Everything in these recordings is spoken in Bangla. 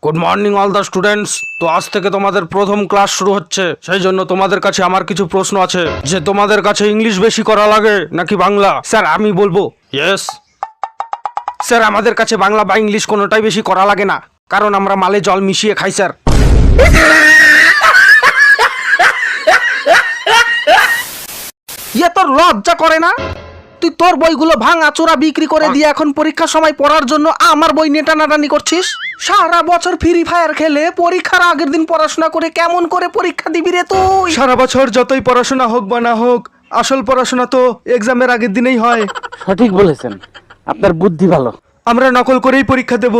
Good morning all the students. তো আজ থেকে তোমাদের প্রথম ক্লাস শুরু হচ্ছে, সেই জন্য তোমাদের কাছে আমার কিছু প্রশ্ন আছে যে তোমাদের কাছে ইংলিশ বেশি করা লাগে নাকি বাংলা। স্যার আমি বলবো ইয়েস। স্যার আমাদের কাছে বাংলা বা ইংলিশ কোনোটাই বেশি করা লাগে না, কারণ আমরা মালে জল মিশিয়ে খাই স্যার। ইয়ে তোর লজ্জা করে না? তুই তোর বইগুলো ভাঙা চোরা বিক্রি করে দিয়ে এখন পরীক্ষার সময় পড়ার জন্য আমার বই নিয়ে টানাটানি করছিস। সারা বছর ফ্রি ফায়ার খেলে পরীক্ষার আগের দিন পড়াশোনা করে কেমন করে পরীক্ষা দিবি রে তুই? সারা বছর যতই পড়াশোনা হোক বা না হোক, আসল পড়াশোনা তো এক্সামের আগের দিনেই হয়। সঠিক বলেছেন, আপনার বুদ্ধি ভালো। আমরা নকল করেই পরীক্ষা দেব।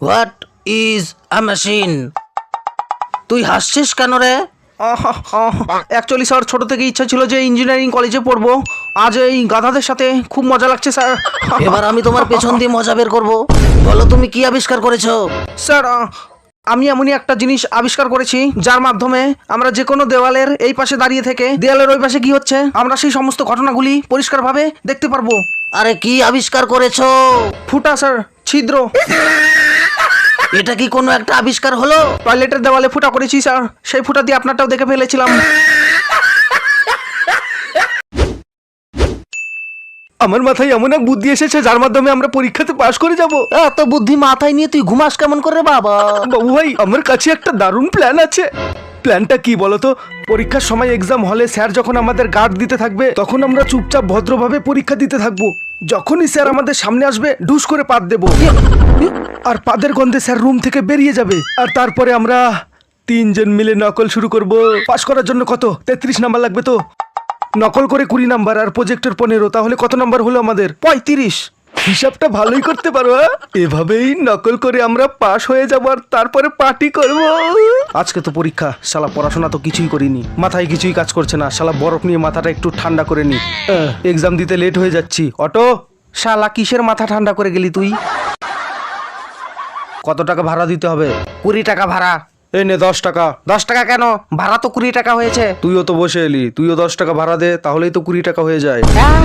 What is a machine? তুই হাসছিস কেন রে? অ্যাকচুয়ালি স্যার, ছোট থেকে ইচ্ছা ছিল যে ইঞ্জিনিয়ারিং কলেজে পড়বো। আজ এই গাধাদের সাথে খুব মজা লাগছে স্যার। এবার আমি তোমার পেছন দিয়ে মজা বের করবো। বলো তুমি কি আবিষ্কার করেছো? স্যার আমি এমনই একটা জিনিস আবিষ্কার করেছি যার মাধ্যমে আমরা যে কোনো দেওয়ালের এই পাশে দাঁড়িয়ে থেকে দেওয়ালের ওই পাশে কি হচ্ছে আমরা সেই সমস্ত ঘটনাগুলি পরিষ্কারভাবে দেখতে পারবো। আরে কি আবিষ্কার করেছো? ফুটা স্যার, ছিদ্র। এটা কি কোনো একটা আবিষ্কার হলো? টয়লেটের দেওয়ালে ফুটা করেছি স্যার, সেই ফুটা দিয়ে আপনারটাও দেখে ফেলেছিলাম। আমার মাথায় এমন এক বুদ্ধি এসেছে যার মাধ্যমে আমরা পরীক্ষাতে পাশ করে যাব। এত বুদ্ধি মাথায় নিয়ে তুই ঘুমাস কেমন করে বাবা? বাবু ভাই, আমার কাছে একটা দারুণ প্ল্যান আছে। প্ল্যানটা কি বলতো? পরীক্ষার সময় এক্সাম হলে স্যার যখন আমাদের গার্ড দিতে থাকবে, তখন আমরা চুপচাপ ভদ্রভাবে পরীক্ষা দিতে থাকবো। যখনই স্যার আমাদের সামনে আসবে, ঢুস করে পাত দেবো, আর পাদের গন্ধে স্যার রুম থেকে বেরিয়ে যাবে। আর তারপরে আমরা তিনজন মিলে নকল শুরু করব। পাশ করার জন্য কত 33 নাম্বার লাগবে তো? নকল করে 20 নাম্বার আর প্রজেক্টর 15, তাহলে কত নাম্বার হলো আমাদের? 35। হিসাবটা ভালোই করতে পারো। এভাবেই নকল করে আমরা পাশ হয়ে যাব আর তারপরে পার্টি করব। আজকে তো পরীক্ষা, শালা পড়াশোনা তো কিছুই করিনি, মাথায় কিছুই কাজ করছে না। শালা বরফ নিয়ে মাথাটা একটু ঠান্ডা করে নি। এক্সাম দিতে লেট হয়ে যাচ্ছি। অটো, শালা কিসের মাথা ঠান্ডা করে গেলি তুই? কত টাকা ভাড়া দিতে হবে? 20 টাকা ভাড়া। এই নে 10 টাকা। 10 টাকা কেন? ভাড়া তো 20 টাকা হয়েছে। তুইও তো বসে এলি, তুইও 10 টাকা ভাড়া দে, তাহলেই তো 20 টাকা হয়ে যায়। হ্যাঁ?